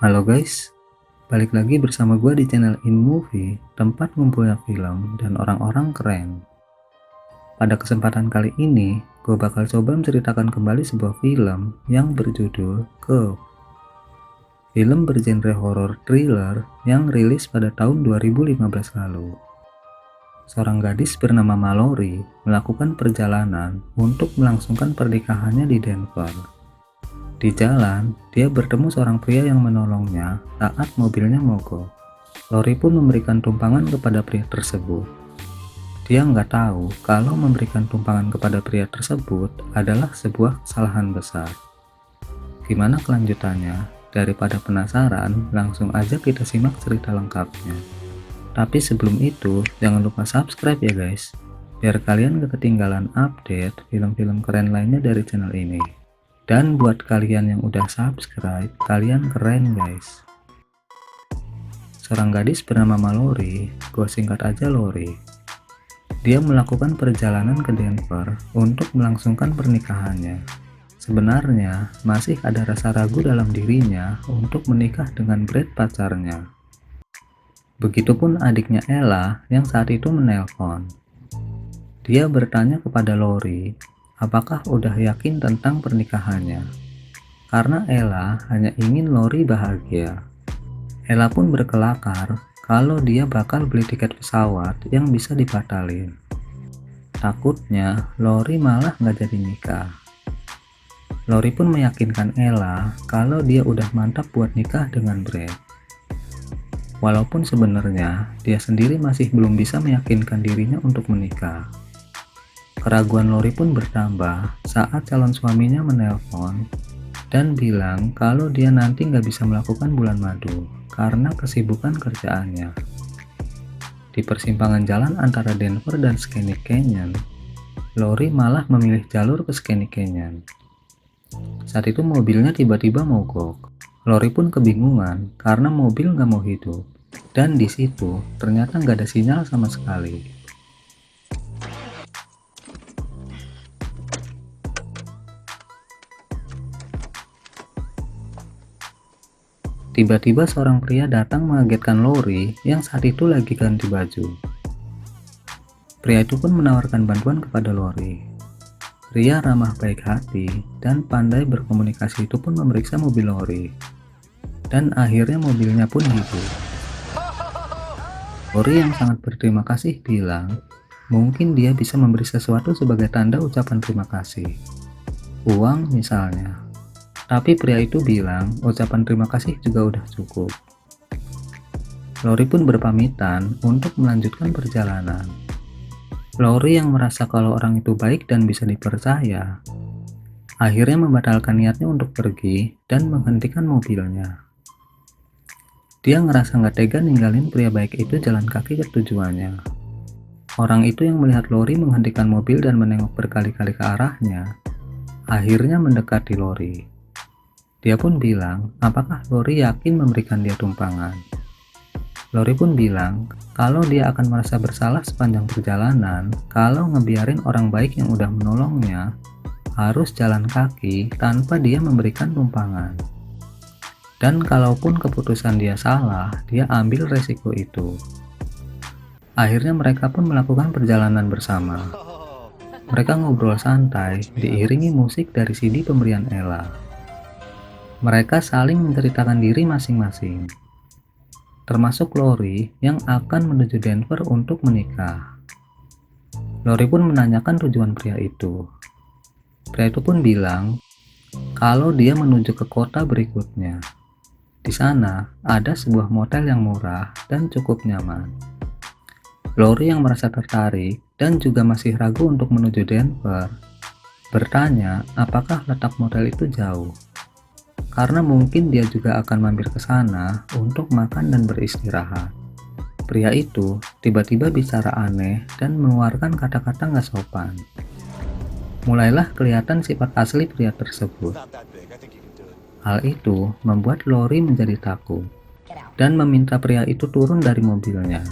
Halo guys, balik lagi bersama gue di channel InMovie, tempat ngumpulnya film dan orang-orang keren. Pada kesempatan kali ini, gue bakal coba menceritakan kembali sebuah film yang berjudul Curve. Film bergenre horror thriller yang rilis pada tahun 2015 lalu. Seorang gadis bernama Mallory melakukan perjalanan untuk melangsungkan pernikahannya di Denver. Di jalan, dia bertemu seorang pria yang menolongnya saat mobilnya mogok. Lori pun memberikan tumpangan kepada pria tersebut. Dia nggak tahu kalau memberikan tumpangan kepada pria tersebut adalah sebuah kesalahan besar. Gimana kelanjutannya? Daripada penasaran, langsung aja kita simak cerita lengkapnya. Tapi sebelum itu, jangan lupa subscribe ya guys, biar kalian gak ketinggalan update film-film keren lainnya dari channel ini. Dan buat kalian yang udah subscribe, kalian keren guys. Seorang gadis bernama Mallory, gue singkat aja Lori. Dia melakukan perjalanan ke Denver untuk melangsungkan pernikahannya. Sebenarnya, masih ada rasa ragu dalam dirinya untuk menikah dengan Brad pacarnya. Begitupun adiknya Ella yang saat itu menelpon. Dia bertanya kepada Lori, apakah udah yakin tentang pernikahannya? Karena Ella hanya ingin Lori bahagia. Ella pun berkelakar kalau dia bakal beli tiket pesawat yang bisa dibatalin. Takutnya Lori malah nggak jadi nikah. Lori pun meyakinkan Ella kalau dia udah mantap buat nikah dengan Brad. Walaupun sebenarnya dia sendiri masih belum bisa meyakinkan dirinya untuk menikah. Keraguan Lori pun bertambah saat calon suaminya menelpon dan bilang kalau dia nanti nggak bisa melakukan bulan madu karena kesibukan kerjaannya. Di persimpangan jalan antara Denver dan Scenic Canyon, Lori malah memilih jalur ke Scenic Canyon. Saat itu mobilnya tiba-tiba mogok. Lori pun kebingungan karena mobil nggak mau hidup. Dan di situ ternyata nggak ada sinyal sama sekali. Tiba-tiba seorang pria datang mengagetkan Lori yang saat itu lagi ganti baju. Pria itu pun menawarkan bantuan kepada Lori. Pria ramah baik hati dan pandai berkomunikasi itu pun memeriksa mobil Lori. Dan akhirnya mobilnya pun hidup. Lori yang sangat berterima kasih bilang, mungkin dia bisa memberi sesuatu sebagai tanda ucapan terima kasih. Uang misalnya. Tapi pria itu bilang ucapan terima kasih juga udah cukup. Lori pun berpamitan untuk melanjutkan perjalanan. Lori yang merasa kalau orang itu baik dan bisa dipercaya, akhirnya membatalkan niatnya untuk pergi dan menghentikan mobilnya. Dia ngerasa nggak tega ninggalin pria baik itu jalan kaki ke tujuannya. Orang itu yang melihat Lori menghentikan mobil dan menengok berkali-kali ke arahnya, akhirnya mendekati Lori. Dia pun bilang, apakah Lori yakin memberikan dia tumpangan? Lori pun bilang, kalau dia akan merasa bersalah sepanjang perjalanan, kalau ngebiarin orang baik yang udah menolongnya, harus jalan kaki tanpa dia memberikan tumpangan. Dan kalaupun keputusan dia salah, dia ambil resiko itu. Akhirnya mereka pun melakukan perjalanan bersama. Mereka ngobrol santai, diiringi musik dari CD pemberian Ella. Mereka saling menceritakan diri masing-masing, termasuk Lori yang akan menuju Denver untuk menikah. Lori pun menanyakan tujuan pria itu. Pria itu pun bilang kalau dia menuju ke kota berikutnya. Di sana ada sebuah motel yang murah dan cukup nyaman. Lori yang merasa tertarik dan juga masih ragu untuk menuju Denver, bertanya apakah letak motel itu jauh. Karena mungkin dia juga akan mampir ke sana untuk makan dan beristirahat. Pria itu tiba-tiba bicara aneh dan mengeluarkan kata-kata nggak sopan. Mulailah kelihatan sifat asli pria tersebut. Hal itu membuat Lori menjadi takut dan meminta pria itu turun dari mobilnya.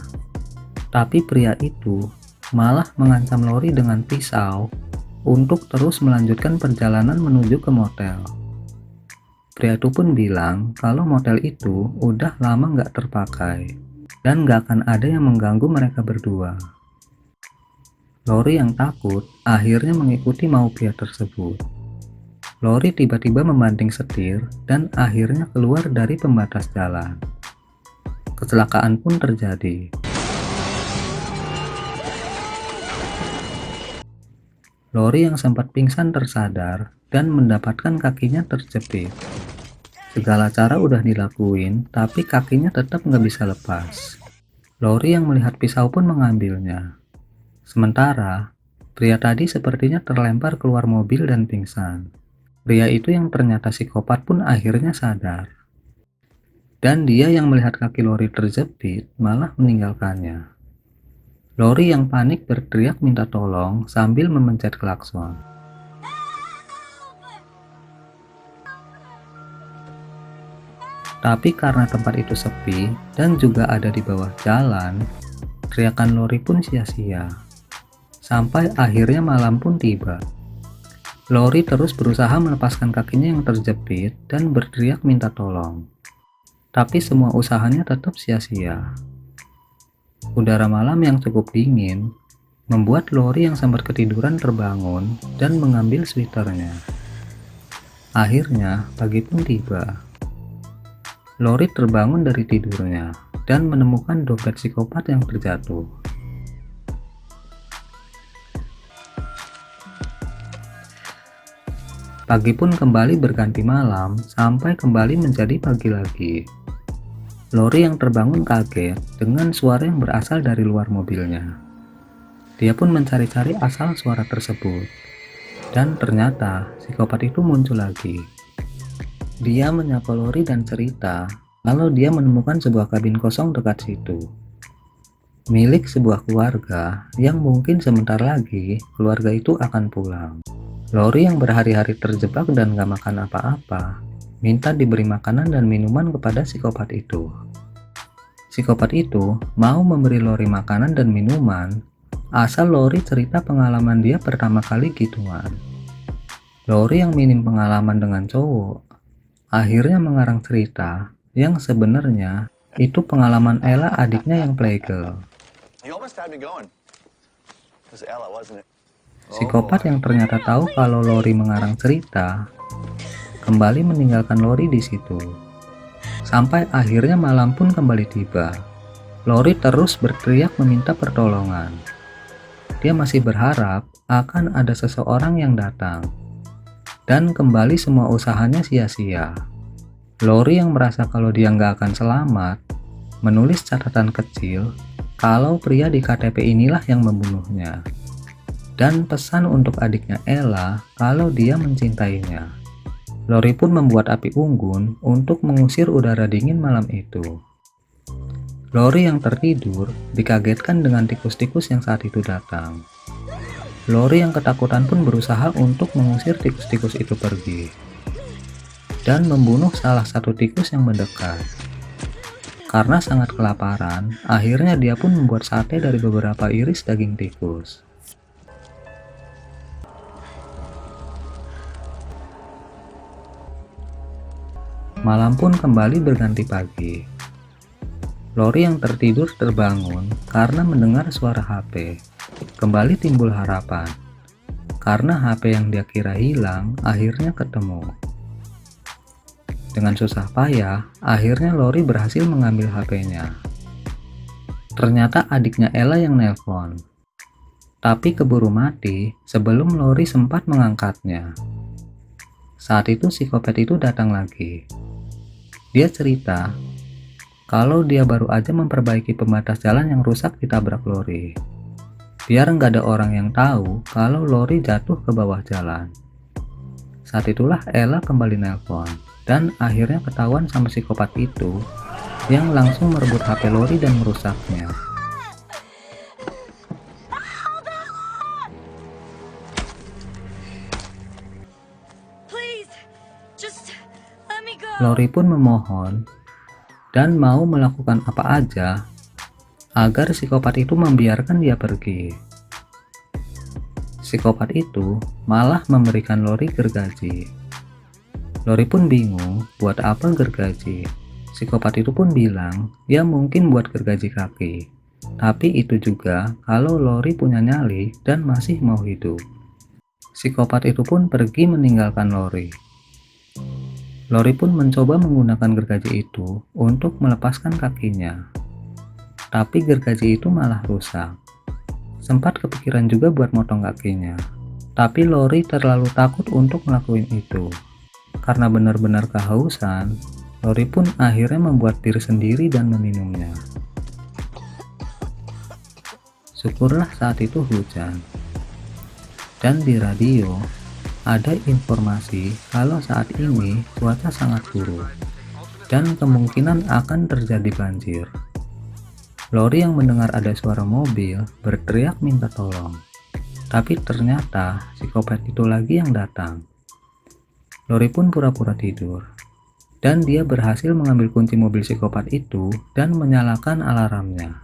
Tapi pria itu malah mengancam Lori dengan pisau untuk terus melanjutkan perjalanan menuju ke motel. Pria itu pun bilang kalau motel itu udah lama nggak terpakai dan nggak akan ada yang mengganggu mereka berdua. Lori yang takut akhirnya mengikuti mau pria tersebut. Lori tiba-tiba membanting setir dan akhirnya keluar dari pembatas jalan. Kecelakaan pun terjadi. Lori yang sempat pingsan tersadar dan mendapatkan kakinya terjepit. Segala cara udah dilakuin, tapi kakinya tetap nggak bisa lepas. Lori yang melihat pisau pun mengambilnya. Sementara, pria tadi sepertinya terlempar keluar mobil dan pingsan. Pria itu yang ternyata psikopat pun akhirnya sadar. Dan dia yang melihat kaki Lori terjepit malah meninggalkannya. Lori yang panik berteriak minta tolong sambil memencet klakson. Tapi karena tempat itu sepi dan juga ada di bawah jalan, teriakan Lori pun sia-sia. Sampai akhirnya malam pun tiba. Lori terus berusaha melepaskan kakinya yang terjepit dan berteriak minta tolong. Tapi semua usahanya tetap sia-sia. Udara malam yang cukup dingin membuat Lori yang sempat ketiduran terbangun dan mengambil sweaternya. Akhirnya pagi pun tiba. Lori terbangun dari tidurnya dan menemukan dompet psikopat yang terjatuh. Pagi pun kembali berganti malam sampai kembali menjadi pagi lagi. Lori yang terbangun kaget dengan suara yang berasal dari luar mobilnya. Dia pun mencari-cari asal suara tersebut. Dan ternyata psikopat itu muncul lagi. Dia menyapa Lori dan cerita kalau dia menemukan sebuah kabin kosong dekat situ. Milik sebuah keluarga yang mungkin sebentar lagi keluarga itu akan pulang. Lori yang berhari-hari terjebak dan gak makan apa-apa, minta diberi makanan dan minuman kepada psikopat itu. Psikopat itu mau memberi Lori makanan dan minuman, asal Lori cerita pengalaman dia pertama kali gituan. Lori yang minim pengalaman dengan cowok, akhirnya mengarang cerita yang sebenarnya itu pengalaman Ella adiknya yang playgirl. Psikopat yang ternyata tahu kalau Lori mengarang cerita, kembali meninggalkan Lori di situ. Sampai akhirnya malam pun kembali tiba. Lori terus berteriak meminta pertolongan. Dia masih berharap akan ada seseorang yang datang. Dan kembali semua usahanya sia-sia. Lori yang merasa kalau dia nggak akan selamat, menulis catatan kecil kalau pria di KTP inilah yang membunuhnya. Dan pesan untuk adiknya Ella kalau dia mencintainya. Lori pun membuat api unggun untuk mengusir udara dingin malam itu. Lori yang tertidur dikagetkan dengan tikus-tikus yang saat itu datang. Lori yang ketakutan pun berusaha untuk mengusir tikus-tikus itu pergi dan membunuh salah satu tikus yang mendekat. Karena sangat kelaparan, akhirnya dia pun membuat sate dari beberapa iris daging tikus. Malam pun kembali berganti pagi. Lori yang tertidur terbangun karena mendengar suara HP. Kembali timbul harapan. Karena HP yang dia kira hilang, akhirnya ketemu. Dengan susah payah, akhirnya Lori berhasil mengambil HP-nya. Ternyata adiknya Ella yang nelpon. Tapi keburu mati sebelum Lori sempat mengangkatnya. Saat itu psikopat itu datang lagi. Dia cerita kalau dia baru aja memperbaiki pembatas jalan yang rusak ditabrak Lori. Biar nggak ada orang yang tahu kalau Lori jatuh ke bawah jalan. Saat itulah Ella kembali nelpon dan akhirnya ketahuan sama psikopat itu yang langsung merebut HP Lori dan merusaknya. Lori pun memohon dan mau melakukan apa aja agar psikopat itu membiarkan dia pergi. Psikopat itu malah memberikan Lori gergaji. Lori pun bingung buat apa gergaji. Psikopat itu pun bilang, ya mungkin buat gergaji kaki. Tapi itu juga kalau Lori punya nyali dan masih mau hidup. Psikopat itu pun pergi meninggalkan Lori. Lori pun mencoba menggunakan gergaji itu untuk melepaskan kakinya. Tapi gergaji itu malah rusak. Sempat kepikiran juga buat motong kakinya. Tapi Lori terlalu takut untuk ngelakuin itu. Karena benar-benar kehausan, Lori pun akhirnya membuat bir sendiri dan meminumnya. Syukurlah saat itu hujan. Dan di radio, ada informasi kalau saat ini cuaca sangat buruk dan kemungkinan akan terjadi banjir. Lori yang mendengar ada suara mobil berteriak minta tolong. Tapi ternyata psikopat itu lagi yang datang. Lori pun pura-pura tidur. Dan dia berhasil mengambil kunci mobil psikopat itu dan menyalakan alarmnya.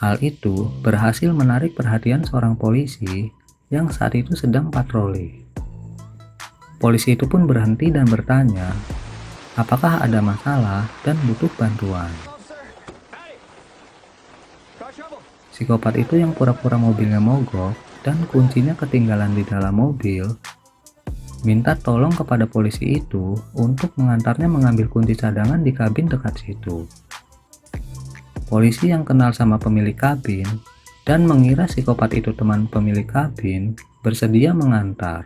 Hal itu berhasil menarik perhatian seorang polisi yang saat itu sedang patroli. Polisi itu pun berhenti dan bertanya, apakah ada masalah dan butuh bantuan. Psikopat itu yang pura-pura mobilnya mogok dan kuncinya ketinggalan di dalam mobil, minta tolong kepada polisi itu untuk mengantarnya mengambil kunci cadangan di kabin dekat situ. Polisi yang kenal sama pemilik kabin dan mengira psikopat itu teman pemilik kabin bersedia mengantar.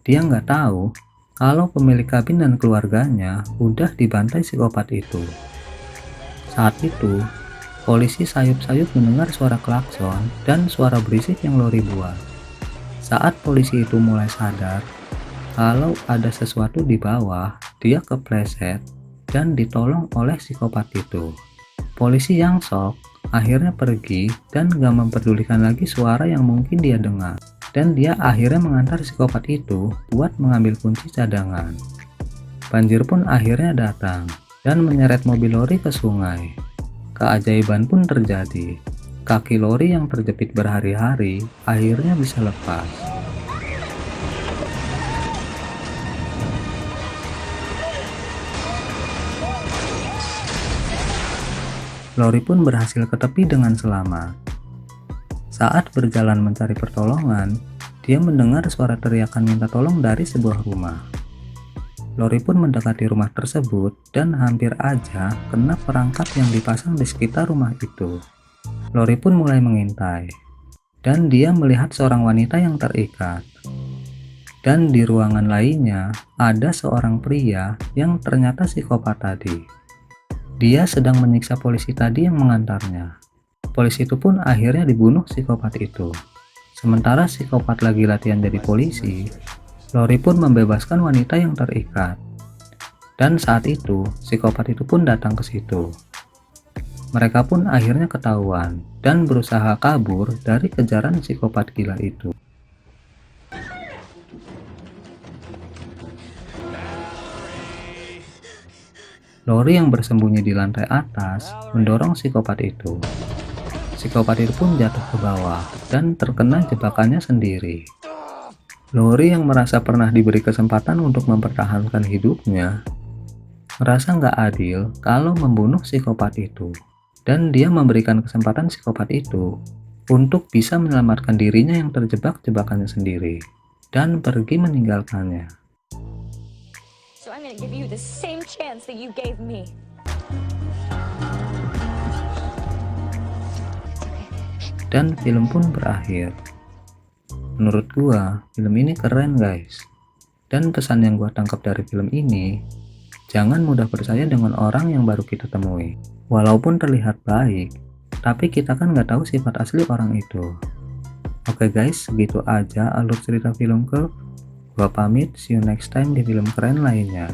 Dia nggak tahu kalau pemilik kabin dan keluarganya udah dibantai psikopat itu. Saat itu, polisi sayup-sayup mendengar suara klakson dan suara berisik yang Lori buat. Saat polisi itu mulai sadar kalau ada sesuatu di bawah, dia kepleset dan ditolong oleh psikopat itu. Polisi yang shock akhirnya pergi dan gak memperdulikan lagi suara yang mungkin dia dengar. Dan dia akhirnya mengantar psikopat itu buat mengambil kunci cadangan. Banjir pun akhirnya datang dan menyeret mobil Lori ke sungai. Keajaiban pun terjadi. Kaki Lori yang terjepit berhari-hari akhirnya bisa lepas. Lori pun berhasil ke tepi dengan selamat. Saat berjalan mencari pertolongan, dia mendengar suara teriakan minta tolong dari sebuah rumah. Lori pun mendekati rumah tersebut dan hampir aja kena perangkap yang dipasang di sekitar rumah itu. Lori pun mulai mengintai, dan dia melihat seorang wanita yang terikat. Dan di ruangan lainnya ada seorang pria yang ternyata psikopat tadi. Dia sedang menyiksa polisi tadi yang mengantarnya. Polisi itu pun akhirnya dibunuh psikopat itu. Sementara psikopat lagi latihan jadi polisi, Lori pun membebaskan wanita yang terikat. Dan saat itu, psikopat itu pun datang ke situ. Mereka pun akhirnya ketahuan dan berusaha kabur dari kejaran psikopat gila itu. Lori yang bersembunyi di lantai atas mendorong psikopat itu. Psikopat itu pun jatuh ke bawah dan terkena jebakannya sendiri. Lori yang merasa pernah diberi kesempatan untuk mempertahankan hidupnya, merasa nggak adil kalau membunuh psikopat itu. Dan dia memberikan kesempatan psikopat itu untuk bisa menyelamatkan dirinya yang terjebak jebakannya sendiri dan pergi meninggalkannya. So I'm gonna give you the same chance that you gave me. Dan film pun berakhir. Menurut gua, film ini keren guys. Dan pesan yang gua tangkap dari film ini, jangan mudah percaya dengan orang yang baru kita temui. Walaupun terlihat baik, tapi kita kan nggak tahu sifat asli orang itu. Oke guys, segitu aja alur cerita film Curve. Gua pamit, see you next time di film keren lainnya.